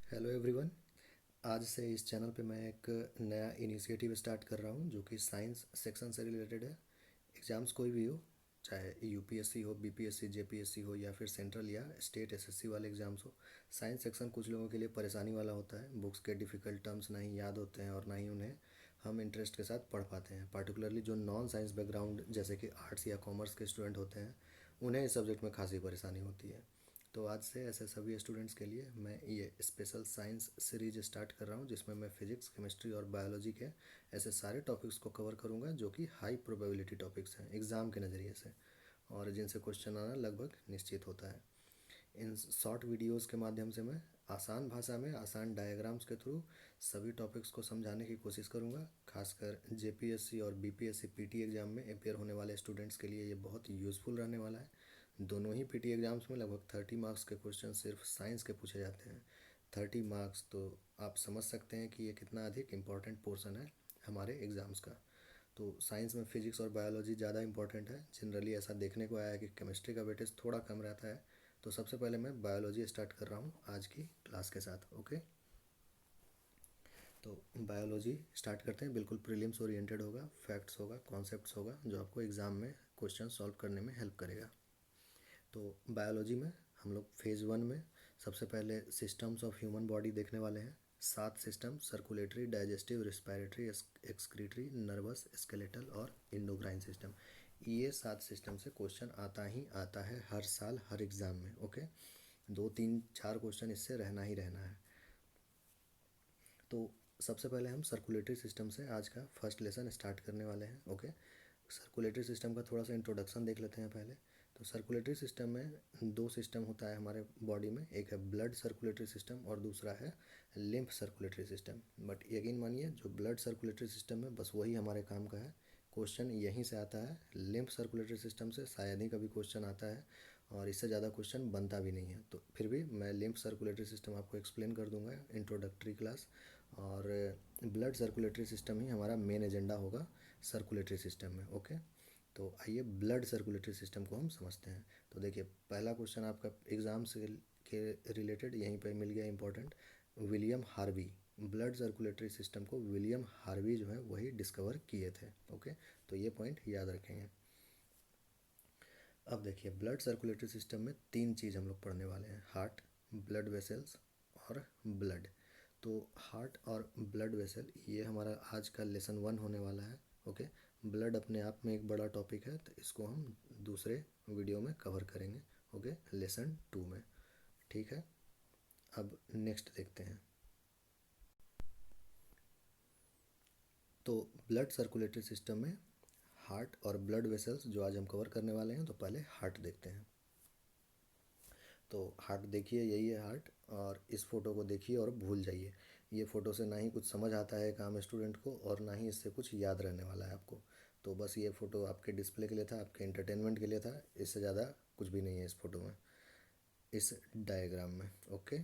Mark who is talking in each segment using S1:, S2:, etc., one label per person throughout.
S1: Hello everyone. आज से इस चैनल पे मैं एक नया इनिशिएटिव स्टार्ट कर रहा हूँ जो कि साइंस सेक्शन से रिलेटेड है। एग्ज़ाम्स कोई भी हो, चाहे यूपीएससी हो, बीपीएससी, जेपीएससी हो या फिर सेंट्रल या स्टेट एसएससी वाले एग्ज़ाम्स हो, साइंस सेक्शन कुछ लोगों के लिए परेशानी वाला होता है। बुक्स के डिफ़िकल्ट टर्म्स ना ही याद होते हैं और ना ही उन्हें हम इंटरेस्ट के साथ पढ़ पाते हैं। पार्टिकुलरली जो नॉन साइंस बैकग्राउंड जैसे कि आर्ट्स या कॉमर्स के स्टूडेंट होते हैं, उन्हें इस सब्जेक्ट में खासी परेशानी होती है। तो आज से ऐसे सभी स्टूडेंट्स के लिए मैं ये स्पेशल साइंस सीरीज स्टार्ट कर रहा हूँ, जिसमें मैं फिजिक्स, केमिस्ट्री और बायोलॉजी के ऐसे सारे टॉपिक्स को कवर करूँगा जो कि हाई प्रोबेबिलिटी टॉपिक्स हैं एग्ज़ाम के नज़रिए से, और जिनसे क्वेश्चन आना लगभग निश्चित होता है। इन शॉर्ट वीडियोस के माध्यम से मैं आसान भाषा में आसान डायग्राम्स के थ्रू सभी टॉपिक्स को समझाने की कोशिश करूँगा। खासकर जेपीएससी और बीपीएससी पीटी एग्ज़ाम में अपेयर होने वाले स्टूडेंट्स के लिए ये बहुत यूज़फुल रहने वाला है। दोनों ही पीटी एग्ज़ाम्स में लगभग 30 मार्क्स के क्वेश्चन सिर्फ साइंस के पूछे जाते हैं। 30 मार्क्स तो आप समझ सकते हैं कि ये कितना अधिक इम्पॉर्टेंट पोर्शन है हमारे एग्ज़ाम्स का। तो साइंस में फिजिक्स और बायोलॉजी ज़्यादा इंपॉर्टेंट है। जनरली ऐसा देखने को आया है कि केमिस्ट्री का वेटेज थोड़ा कम रहता है। तो सबसे पहले मैं बायोलॉजी स्टार्ट कर रहा हूँ आज की क्लास के साथ। ओके, तो बायोलॉजी स्टार्ट करते हैं। बिल्कुल प्रीलिम्स ओरिएंटेड होगा, फैक्ट्स होगा, कॉन्सेप्ट्स होगा, जो आपको एग्ज़ाम में क्वेश्चन सॉल्व करने में हेल्प करेगा। तो बायोलॉजी में हम लोग फेज़ 1 में सबसे पहले सिस्टम्स ऑफ ह्यूमन बॉडी देखने वाले हैं। 7 system: circulatory, digestive, respiratory, excretory, nervous, skeletal और इंडोक्राइन सिस्टम। ये 7 सिस्टम से क्वेश्चन आता ही आता है हर साल हर एग्ज़ाम में। ओके, 2 3 4 क्वेश्चन इससे रहना ही रहना है। तो सबसे पहले हम सर्कुलेटरी सिस्टम से आज का फर्स्ट लेसन स्टार्ट करने वाले हैं। ओके, सर्कुलेटरी सिस्टम का थोड़ा सा इंट्रोडक्शन देख लेते हैं पहले। तो सर्कुलेटरी सिस्टम में 2 सिस्टम होता है हमारे बॉडी में, एक है ब्लड सर्कुलेटरी सिस्टम और दूसरा है लिम्फ सर्कुलेटरी सिस्टम। बट यकीन मानिए, जो ब्लड सर्कुलेटरी सिस्टम है बस वही हमारे काम का है। क्वेश्चन यहीं से आता है। लिम्फ सर्कुलेटरी सिस्टम से शायद ही कभी क्वेश्चन आता है और इससे ज़्यादा क्वेश्चन बनता भी नहीं है। तो फिर भी मैं लिम्फ सर्कुलेटरी सिस्टम आपको एक्सप्लेन कर दूंगा इंट्रोडक्टरी क्लास, और ब्लड सर्कुलेटरी सिस्टम ही हमारा मेन एजेंडा होगा सर्कुलेटरी सिस्टम में। ओके, तो आइए ब्लड सर्कुलेटरी सिस्टम को हम समझते हैं। तो देखिए, पहला क्वेश्चन आपका एग्ज़ाम से के रिलेटेड यहीं पे मिल गया important. William Harvey, blood circulatory system को विलियम हार्वी जो है वही डिस्कवर किए थे। ओके, तो ये पॉइंट याद रखेंगे। अब देखिए, ब्लड सर्कुलेटरी सिस्टम में 3 चीज़ हम लोग पढ़ने वाले हैं: हार्ट, ब्लड वेसल्स और ब्लड। तो हार्ट और ब्लड वेसल ये हमारा आज का लेसन 1 होने वाला है। ओके, ब्लड अपने आप में एक बड़ा टॉपिक है, तो इसको हम दूसरे वीडियो में कवर करेंगे। ओके, लेसन 2 में। ठीक है, अब नेक्स्ट देखते हैं। तो ब्लड सर्कुलेटरी सिस्टम में हार्ट और ब्लड वेसल्स जो आज हम कवर करने वाले हैं, तो पहले हार्ट देखते हैं। तो हार्ट देखिए, यही है हार्ट, और इस फ़ोटो को देखिए और भूल जाइए। ये फ़ोटो से ना ही कुछ समझ आता है एक आम स्टूडेंट को, और ना ही इससे कुछ याद रहने वाला है आपको। तो बस ये फ़ोटो आपके डिस्प्ले के लिए था, आपके एंटरटेनमेंट के लिए था। इससे ज़्यादा कुछ भी नहीं है इस फ़ोटो में, इस डायग्राम में। ओके,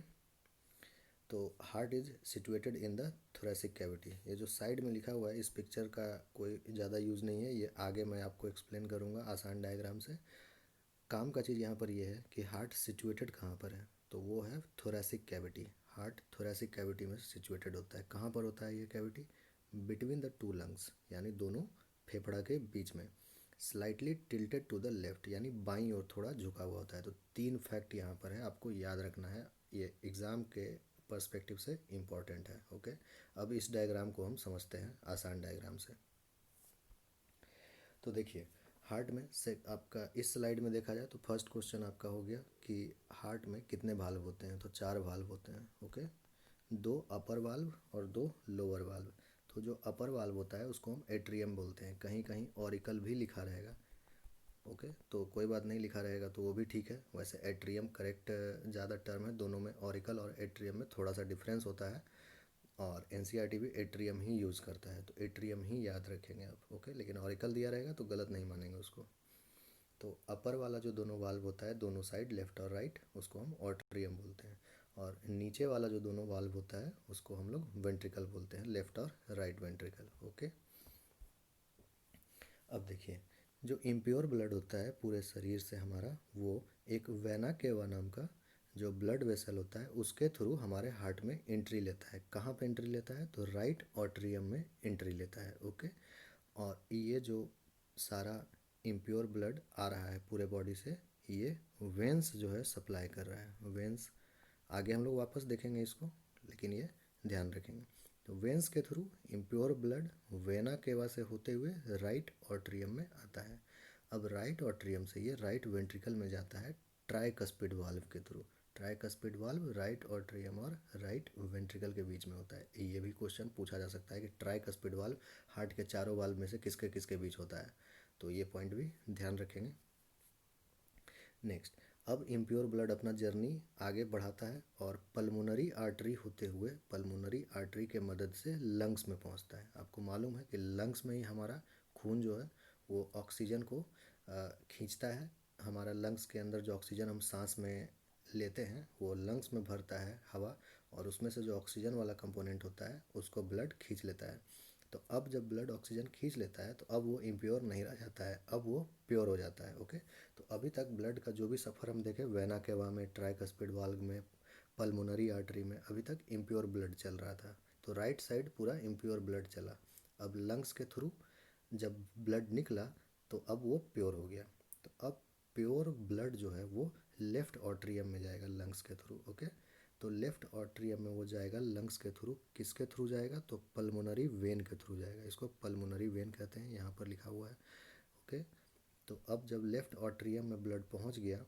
S1: तो heart is situated in the thoracic cavity. ये जो साइड में लिखा हुआ है, इस पिक्चर का कोई ज़्यादा यूज़ नहीं है, ये आगे मैं आपको एक्सप्लेन करूँगा आसान डायग्राम से। काम का चीज़ यहाँ पर ये है कि हार्ट सिचुएटेड कहाँ पर है, तो वो है thoracic cavity. Heart thoracic cavity में सिचुएटेड होता है। कहाँ पर होता है ये कैविटी? बिटवीन द 2 लंग्स, यानी दोनों फेफड़ा के बीच में। Slightly tilted to the left, यानी बाईं ओर थोड़ा झुका हुआ होता है। तो 3 फैक्ट यहाँ पर है, आपको याद रखना है। ये एग्ज़ाम के पर्सपेक्टिव से इम्पॉर्टेंट है। ओके, अब इस डायग्राम को हम समझते हैं आसान डायग्राम से। तो देखिए, हार्ट में से आपका इस स्लाइड में देखा जाए तो फर्स्ट क्वेश्चन आपका हो गया कि हार्ट में कितने वाल्व होते हैं। तो 4 वाल्व होते हैं। ओके, 2 अपर वाल्व और 2 लोअर वाल्व। तो जो अपर वाल्व होता है उसको हम एट्रियम बोलते हैं। कहीं कहीं ऑरिकल भी लिखा रहेगा। ओके, तो कोई बात नहीं, लिखा रहेगा तो वो भी ठीक है। वैसे एट्रियम करेक्ट ज़्यादा टर्म है। दोनों में ऑरिकल और एट्रियम में थोड़ा सा डिफरेंस होता है, और एनसीईआरटी भी एट्रियम ही यूज़ करता है, तो एट्रियम ही याद रखेंगे आप। ओके, लेकिन ऑरिकल दिया रहेगा तो गलत नहीं मानेंगे उसको। तो अपर वाला जो दोनों वाल्व होता है दोनों साइड लेफ़्ट और राइट, उसको हम ऑट्रियम बोलते हैं। और नीचे वाला जो दोनों वाल्व होता है उसको हम लोग वेंट्रिकल बोलते हैं, लेफ़्ट और राइट वेंट्रिकल। ओके, अब देखिए, जो इम्प्योर ब्लड होता है पूरे शरीर से हमारा, वो एक वेना केवा नाम का जो ब्लड वेसल होता है उसके थ्रू हमारे हार्ट में एंट्री लेता है। कहाँ पे एंट्री लेता है? तो राइट ऑट्रियम में एंट्री लेता है। ओके, और ये जो सारा इम्प्योर ब्लड आ रहा है पूरे बॉडी से, ये वेंस जो है सप्लाई कर रहा है। वेंस आगे हम लोग वापस देखेंगे इसको, लेकिन ये ध्यान रखेंगे। तो वेंस के through impure blood vena cava से होते हुए राइट ऑट्रियम में आता है। अब राइट ऑट्रियम से ये राइट वेंट्रिकल में जाता है ट्राइकस्पिड वाल्व के through. Tricuspid valve right atrium और राइट वेंट्रिकल के बीच में होता है। ये भी क्वेश्चन पूछा जा सकता है कि ट्राइकस्पिड वाल्व हार्ट के चारों वाल्व में से किसके किसके बीच होता है, तो ये पॉइंट भी ध्यान रखेंगे। नेक्स्ट, अब इम्प्योर ब्लड अपना जर्नी आगे बढ़ाता है और पल्मोनरी आर्टरी होते हुए पल्मोनरी आर्टरी के मदद से लंग्स में पहुंचता है। आपको मालूम है कि लंग्स में ही हमारा खून जो है वो ऑक्सीजन को खींचता है। हमारा लंग्स के अंदर जो ऑक्सीजन हम सांस में लेते हैं वो लंग्स में भरता है हवा, और उसमें से जो ऑक्सीजन वाला कंपोनेंट होता है उसको ब्लड खींच लेता है। तो अब जब ब्लड ऑक्सीजन खींच लेता है तो अब वो इम्प्योर नहीं रह जाता है, अब वो प्योर हो जाता है। ओके, तो अभी तक ब्लड का जो भी सफ़र हम देखें वेना केवा में, ट्राइकस्पिड वाल्व में, पल्मोनरी आर्टरी में, अभी तक इम्प्योर ब्लड चल रहा था। तो राइट साइड पूरा इम्प्योर ब्लड चला। अब लंग्स के थ्रू जब ब्लड निकला तो अब वो प्योर हो गया। तो अब प्योर ब्लड जो है वो लेफ़्ट ऑट्रियम में जाएगा लंग्स के थ्रू। ओके, तो लेफ़्ट ऑट्रियम में वो जाएगा लंग्स के थ्रू। किसके थ्रू जाएगा? तो पल्मोनरी वेन के थ्रू जाएगा। इसको पल्मोनरी वेन कहते हैं, यहाँ पर लिखा हुआ है। ओके, तो अब जब लेफ़्ट ऑट्रियम में ब्लड पहुँच गया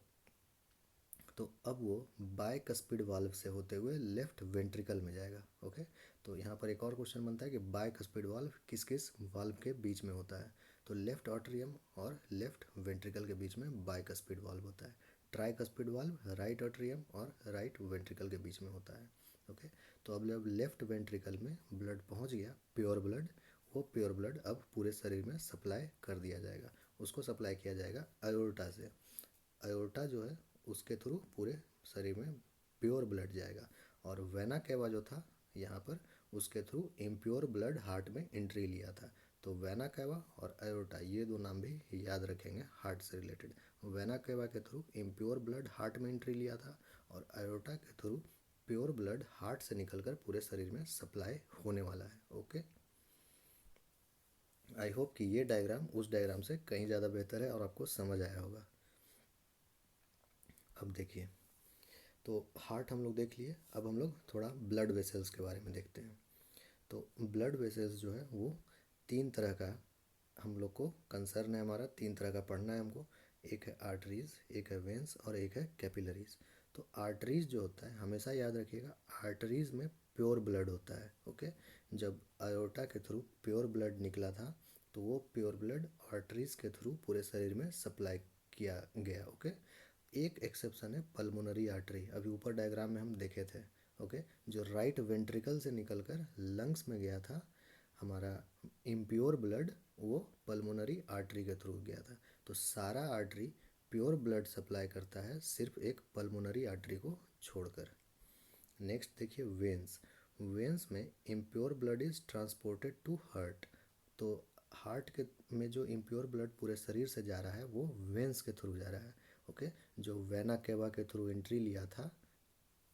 S1: तो अब वो बायकस्पिड वाल्व से होते हुए लेफ्ट वेंट्रिकल में जाएगा। ओके, तो यहाँ पर एक और क्वेश्चन बनता है कि बायकस्पिड वाल्व किस किस वाल्व के बीच में होता है? तो लेफ्ट ऑट्रियम और लेफ्ट वेंट्रिकल के बीच में बायकस्पिड वाल्व होता है। ट्राइकस्पिड वाल्व राइट ऑट्रियम और राइट वेंट्रिकल के बीच में होता है। ओके, तो अब जब लेफ्ट वेंट्रिकल में ब्लड पहुँच गया प्योर ब्लड, वो प्योर ब्लड अब पूरे शरीर में सप्लाई कर दिया जाएगा। उसको सप्लाई किया जाएगा अयोर्टा से। अयोर्टा जो है उसके थ्रू पूरे शरीर में प्योर ब्लड जाएगा। और वेना केवा जो था यहाँ पर, उसके थ्रू इम्प्योर ब्लड हार्ट में एंट्री लिया था। तो वेना केवा और अयोर्टा ये दो नाम भी याद रखेंगे हार्ट से रिलेटेड। वेना केवा के थ्रू इम्प्योर ब्लड हार्ट में एंट्री लिया था, और अयोर्टा के थ्रू प्योर ब्लड हार्ट से निकलकर पूरे शरीर में सप्लाई होने वाला है। ओके, आई होप कि ये डायग्राम उस डायग्राम से कहीं ज़्यादा बेहतर है और आपको समझ आया होगा। अब देखिए, तो हार्ट हम लोग देख लिए, अब हम लोग थोड़ा ब्लड वेसल्स के बारे में देखते हैं। तो ब्लड वेसल्स जो है वो तीन तरह का हम लोग को कंसर्न है, हमारा तीन तरह का पढ़ना है हमको। एक है आर्टरीज, एक है वेंस और एक है कैपिलरीज। तो आर्टरीज जो होता है हमेशा याद रखिएगा, आर्टरीज में प्योर ब्लड होता है। ओके, जब अयोर्टा के थ्रू प्योर ब्लड निकला था तो वो प्योर ब्लड आर्टरीज के थ्रू पूरे शरीर में सप्लाई किया गया। ओके, एक एक्सेप्शन है पल्मोनरी आर्टरी, अभी ऊपर डायग्राम में हम देखे थे। ओके, जो राइट वेंट्रिकल से निकलकर लंग्स में गया था हमारा इम्प्योर ब्लड, वो पल्मोनरी आर्टरी के थ्रू गया था। तो सारा आर्टरी प्योर ब्लड सप्लाई करता है, सिर्फ एक पल्मोनरी आर्टरी को छोड़कर। नेक्स्ट देखिए वेंस। वेंस में impure blood is transported to heart. तो हार्ट के में जो इम्प्योर ब्लड पूरे शरीर से जा रहा है वो वेंस के थ्रू जा रहा है। ओके, जो वेना केवा के थ्रू एंट्री लिया था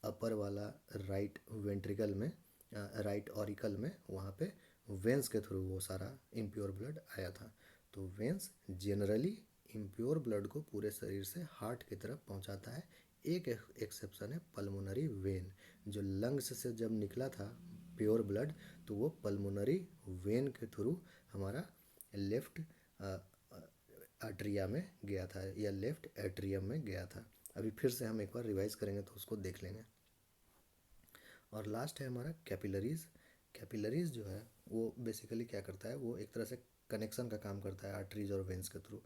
S1: अपर वाला राइट वेंट्रिकल में, राइट ऑरिकल में, वहाँ पे वेंस के थ्रू वो सारा इम्प्योर ब्लड आया था। तो वेंस जनरली इम्प्योर ब्लड को पूरे शरीर से हार्ट की तरफ पहुँचाता है। एक एक्सेप्शन है पल्मोनरी वेन, जो लंग्स से जब निकला था प्योर ब्लड तो वो पल्मोनरी वेन के थ्रू हमारा लेफ्ट आर्ट्रिया में गया था या लेफ्ट एट्रियम में गया था। अभी फिर से हम एक बार रिवाइज करेंगे तो उसको देख लेंगे। और लास्ट है हमारा कैपिलरीज। कैपिलरीज जो है वो बेसिकली क्या करता है, वो एक तरह से कनेक्शन का काम करता है आर्टरीज और वेंस के थ्रू।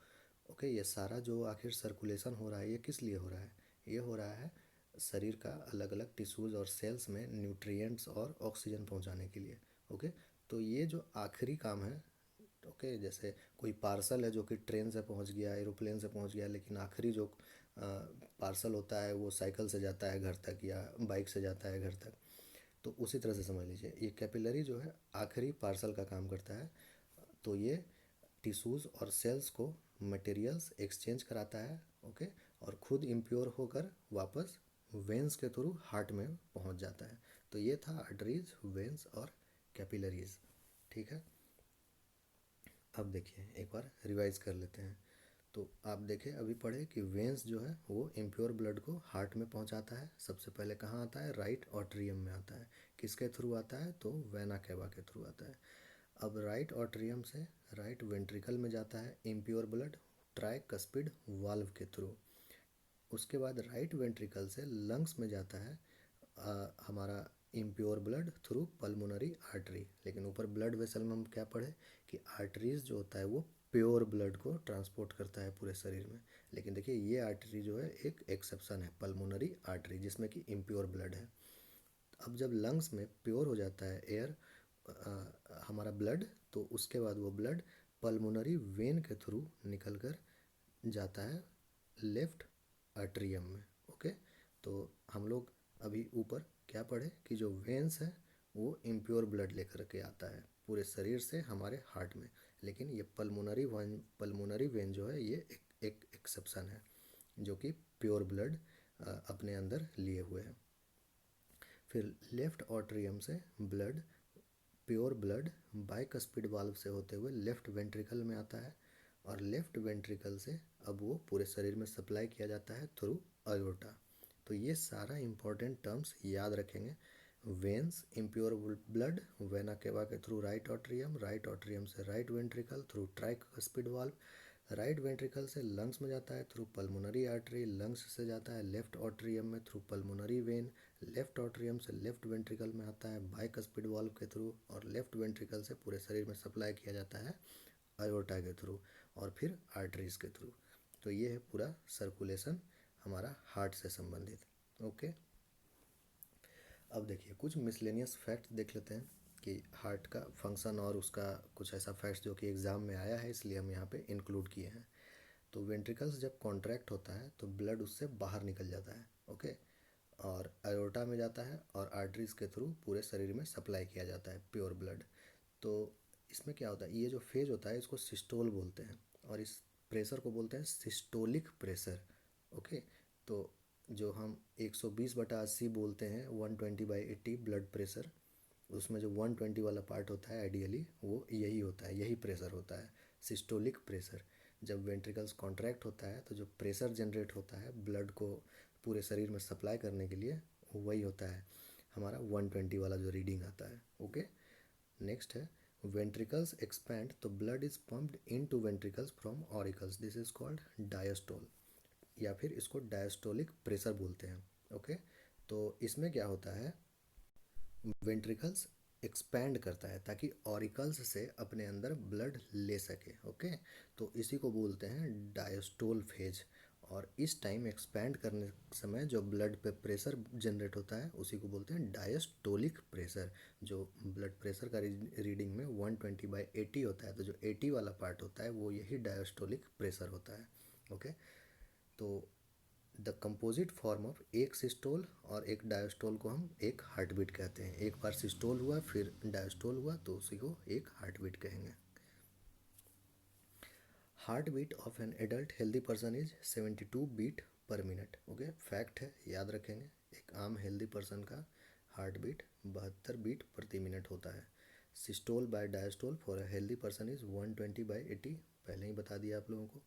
S1: ओके, ये सारा जो आखिर सर्कुलेशन हो रहा है ये किस लिए हो रहा है? ये हो रहा है शरीर का अलग अलग टिश्यूज़ और सेल्स में न्यूट्रिएंट्स और ऑक्सीजन पहुंचाने के लिए। ओके, तो ये जो आखिरी काम है, ओके, जैसे कोई पार्सल है जो कि ट्रेन से पहुंच गया, एरोप्लेन से पहुंच गया, लेकिन आखिरी जो पार्सल होता है वो साइकिल से जाता है घर तक या बाइक से जाता है घर तक। तो उसी तरह से समझ लीजिए ये कैपिलरी जो है आखिरी पार्सल का काम करता है। तो ये टिश्यूज़ और सेल्स को मटेरियल्स एक्सचेंज कराता है। ओके, और खुद इम्प्योर होकर वापस वेंस के थ्रू हार्ट में पहुंच जाता है। तो ये था आर्टरीज, वेंस और कैपिलरीज। ठीक है, अब देखिए एक बार रिवाइज कर लेते हैं। तो आप देखें, अभी पढ़े कि वेंस जो है वो इम्प्योर ब्लड को हार्ट में पहुंचाता है। सबसे पहले कहाँ आता है? राइट ऑट्रियम में आता है। किसके थ्रू आता है? तो वेना केवा के थ्रू आता है। अब राइट ऑट्रियम से राइट वेंट्रिकल में जाता है इम्प्योर ब्लड ट्राइकस्पिड वाल्व के थ्रू। उसके बाद राइट वेंट्रिकल से लंग्स में जाता है हमारा impure blood through pulmonary artery. लेकिन ऊपर ब्लड वेसल में हम क्या पढ़े कि आर्टरीज जो होता है वो प्योर ब्लड को ट्रांसपोर्ट करता है पूरे शरीर में। लेकिन देखिए ये आर्टरी जो है एक एक्सेप्शन है, पल्मोनरी आर्टरी, जिसमें कि इम्प्योर ब्लड है। अब जब लंग्स में प्योर हो जाता है एयर हमारा ब्लड, तो उसके बाद वो ब्लड पल्मोनरी वेन के थ्रू निकल कर जाता है लेफ्ट आर्ट्रियम में। ओके, तो हम लोग अभी ऊपर क्या पढ़े कि जो वेन्स है वो इम्प्योर ब्लड लेकर के आता है पूरे शरीर से हमारे हार्ट में। लेकिन ये पल्मोनरी वेन जो है ये एक एक्सेप्शन है, जो कि प्योर ब्लड अपने अंदर लिए हुए है। फिर लेफ्ट ऑट्रियम से blood, pure blood bicuspid valve से होते हुए लेफ्ट वेंट्रिकल में आता है, और लेफ्ट वेंट्रिकल से अब वो पूरे शरीर में सप्लाई किया जाता है थ्रू अयोर्टा। तो ये सारा इंपॉर्टेंट टर्म्स याद रखेंगे। Veins, impure blood vena cava के थ्रू राइट ऑट्रियम से right ventricle through tricuspid valve, right ventricle से लंग्स में जाता है थ्रू पल्मोनरी आर्टरी, लंग्स से जाता है लेफ्ट ऑट्रियम में through pulmonary vein, left atrium से लेफ्ट वेंट्रिकल में आता है बाइकस्पिड वाल्व के थ्रू, और लेफ्ट वेंट्रिकल से पूरे शरीर में सप्लाई किया जाता है आयोर्टा के थ्रू, और फिर आर्टरीज के थ्रू। तो ये है पूरा सर्कुलेशन हमारा हार्ट से संबंधित। ओके, अब देखिए कुछ मिसलेनियस फैक्ट देख लेते हैं कि हार्ट का फंक्शन और उसका कुछ ऐसा फैक्ट्स जो कि एग्ज़ाम में आया है, इसलिए हम यहाँ पे इंक्लूड किए हैं। तो वेंट्रिकल्स जब कॉन्ट्रैक्ट होता है तो ब्लड उससे बाहर निकल जाता है। ओके, और अयोर्टा में जाता है और आर्टरीज के थ्रू पूरे शरीर में सप्लाई किया जाता है प्योर ब्लड। तो इसमें क्या होता है, ये जो फेज होता है इसको सिस्टोल बोलते हैं, और इस प्रेशर को बोलते हैं सिस्टोलिक प्रेशर। ओके, तो जो हम 120/80 बोलते हैं, 120/80 ब्लड प्रेशर, उसमें जो 120 वाला पार्ट होता है आइडियली वो यही होता है, यही प्रेशर होता है सिस्टोलिक प्रेशर। जब वेंट्रिकल्स कॉन्ट्रैक्ट होता है तो जो प्रेशर जनरेट होता है ब्लड को पूरे शरीर में सप्लाई करने के लिए, वही होता है हमारा 120 वाला जो रीडिंग आता है। ओके, नेक्स्ट है वेंट्रिकल्स एक्सपैंड तो blood is pumped into ventricles from auricles, this is called diastole, या फिर इसको डायस्टोलिक प्रेशर बोलते हैं। ओके, तो इसमें क्या होता है, वेंट्रिकल्स एक्सपैंड करता है ताकि ऑरिकल्स से अपने अंदर ब्लड ले सके। ओके, तो इसी को बोलते हैं डायस्टोल फेज। और इस टाइम एक्सपैंड करने समय जो ब्लड पे प्रेशर जनरेट होता है उसी को बोलते हैं डायस्टोलिक प्रेशर। जो ब्लड प्रेशर का रीडिंग में 120/80 होता है, तो जो 80 वाला पार्ट होता है वो यही डायस्टोलिक प्रेशर होता है। ओके, तो द कंपोजिट फॉर्म ऑफ एक सिस्टोल और एक डायस्टोल को हम एक हार्ट बीट कहते हैं। एक बार सिस्टोल हुआ फिर डायस्टोल हुआ तो उसी को एक हार्ट बीट कहेंगे। Heart beat of an adult healthy person is 72 beat per minute. Okay, fact है, याद रखेंगे। एक आम हेल्दी पर्सन का हार्ट बीट 72 बीट प्रति मिनट होता है। Systole by diastole for a healthy person is 120/80, पहले ही बता दिया आप लोगों को।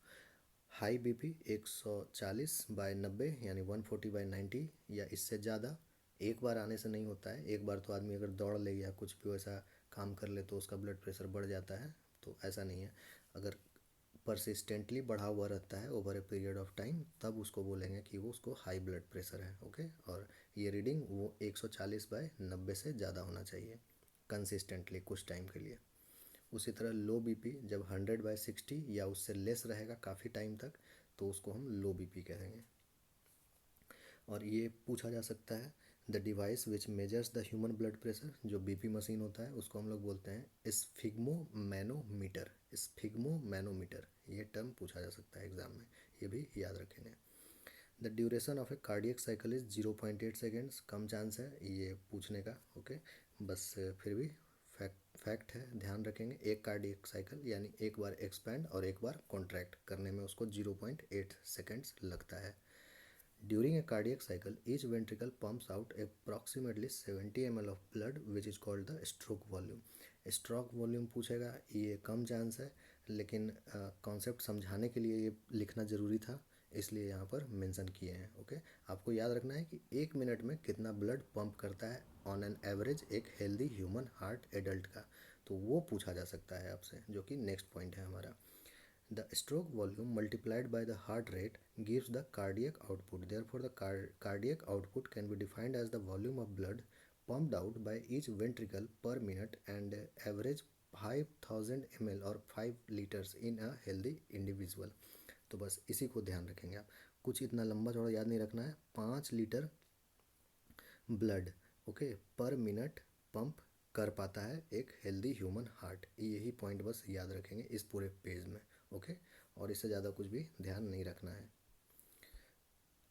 S1: हाई बीपी 140/90 यानी 140/90 या इससे ज़्यादा एक बार आने से नहीं होता है। एक बार तो आदमी अगर दौड़ ले या कुछ भी वैसा काम कर ले तो उसका ब्लड प्रेशर बढ़ जाता है, तो ऐसा नहीं है। अगर परसिस्टेंटली बढ़ा हुआ रहता है over a period of time, तब उसको बोलेंगे कि वो उसको हाई ब्लड प्रेशर है। ओके, और ये रीडिंग वो 140/90 से ज़्यादा होना चाहिए कंसिस्टेंटली कुछ टाइम के लिए। उसी तरह लो बीपी जब 100/60 या उससे लेस रहेगा काफ़ी टाइम तक, तो उसको हम लो बीपी कहेंगे। और ये पूछा जा सकता है the device which measures the human blood pressure, जो बीपी मशीन होता है उसको हम लोग बोलते हैं स्फिग्मोमैनोमीटर। स्फिग्मोमैनोमीटर, ये टर्म पूछा जा सकता है एग्जाम में, ये भी याद रखेंगे। The duration of A cardiac cycle is 0.8 seconds, come chance है ये पूछने का। ओके, बस फिर भी फैक्ट है, ध्यान रखेंगे। एक कार्डियक साइकिल यानी एक बार एक्सपैंड और एक बार कॉन्ट्रैक्ट करने में उसको 0.8 सेकेंड्स लगता है। During a cardiac cycle, each ventricle pumps out approximately 70 ml of blood, which is called the stroke volume. Stroke volume पूछेगा, ये कम चांस है, लेकिन कॉन्सेप्ट समझाने के लिए ये लिखना ज़रूरी था, इसलिए यहाँ पर मेंशन किए हैं। ओके, आपको याद रखना है कि 1 मिनट में कितना ब्लड पंप करता है ऑन एन एवरेज एक हेल्दी ह्यूमन हार्ट एडल्ट का, तो वो पूछा जा सकता है आपसे, जो कि नेक्स्ट पॉइंट है हमारा। The stroke volume multiplied by the heart rate gives the cardiac output. Therefore, the cardiac output can be defined as the volume of blood pumped out by each ventricle per minute and average 5000 ml or 5 liters in a healthy individual. तो बस इसी को ध्यान रखेंगे आप, कुछ इतना लंबा चौड़ा याद नहीं रखना है। 5 लीटर ब्लड ओके पर मिनट पंप कर पाता है एक हेल्दी ह्यूमन हार्ट, यही पॉइंट बस याद रखेंगे इस पूरे पेज में। ओके, और इससे ज़्यादा कुछ भी ध्यान नहीं रखना है।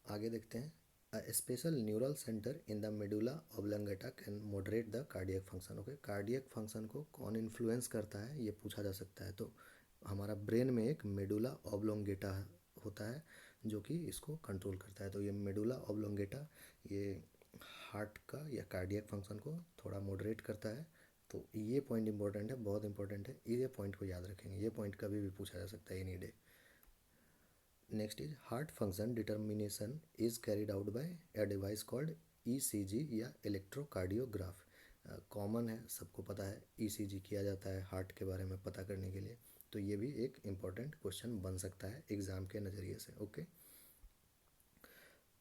S1: आगे देखते हैं। A special neural centre in the medulla oblongata can moderate the cardiac function. Okay, cardiac function को कौन इन्फ्लुएंस करता है ये पूछा जा सकता है। तो हमारा ब्रेन में एक मेडुला ऑब्लोंगेटा होता है जो कि इसको कंट्रोल करता है। तो ये मेडुला ऑब्लोंगेटा ये हार्ट का या कार्डियक फंक्शन को थोड़ा मॉडरेट करता है। तो ये पॉइंट इंपॉर्टेंट है, बहुत इंपॉर्टेंट है, ये पॉइंट को याद रखेंगे, ये पॉइंट कभी भी पूछा जा सकता है any day. Next is heart function determination is carried out by a device called ECG या इलेक्ट्रोकार्डियोग्राफ। कॉमन है, सबको पता है, ईसीजी किया जाता है हार्ट के बारे में पता करने के लिए। तो ये भी एक इम्पॉर्टेंट क्वेश्चन बन सकता है एग्ज़ाम के नज़रिए से। ओके,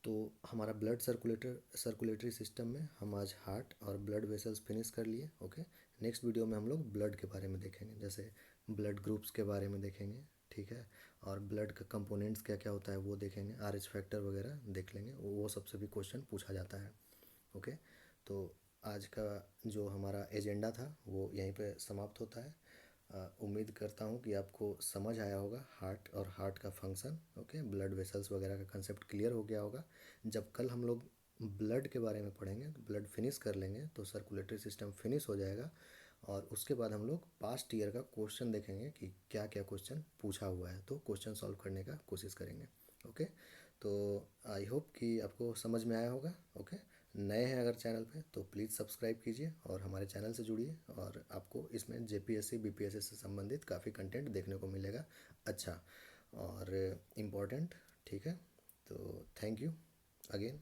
S1: तो हमारा ब्लड सर्कुलेटरी सिस्टम में हम आज हार्ट और ब्लड वेसल्स फिनिश कर लिए। ओके, नेक्स्ट वीडियो में हम लोग ब्लड के बारे में देखेंगे, जैसे ब्लड ग्रुप्स के बारे में देखेंगे, ठीक है, और ब्लड का कंपोनेंट्स क्या क्या होता है वो देखेंगे, आरएच फैक्टर वगैरह देख लेंगे, वो सबसे भी क्वेश्चन पूछा जाता है। ओके, तो आज का जो हमारा एजेंडा था वो यहीं पे समाप्त होता है। उम्मीद करता हूँ कि आपको समझ आया होगा हार्ट और हार्ट का फंक्शन। ओके, ब्लड वेसल्स वगैरह का कंसेप्ट क्लियर हो गया होगा। जब कल हम लोग ब्लड के बारे में पढ़ेंगे, ब्लड फिनिश कर लेंगे तो सर्कुलेटरी सिस्टम फिनिश हो जाएगा, और उसके बाद हम लोग पास्ट ईयर का क्वेश्चन देखेंगे कि क्या क्या क्वेश्चन पूछा हुआ है, तो क्वेश्चन सॉल्व करने का कोशिश करेंगे। ओके, तो आई होप कि आपको समझ में आया होगा। ओके, नए हैं अगर चैनल पे तो प्लीज़ सब्सक्राइब कीजिए और हमारे चैनल से जुड़िए, और आपको इसमें जेपीएससी बीपीएससी से संबंधित काफ़ी कंटेंट देखने को मिलेगा, अच्छा और इम्पोर्टेंट। ठीक है, तो थैंक यू अगेन।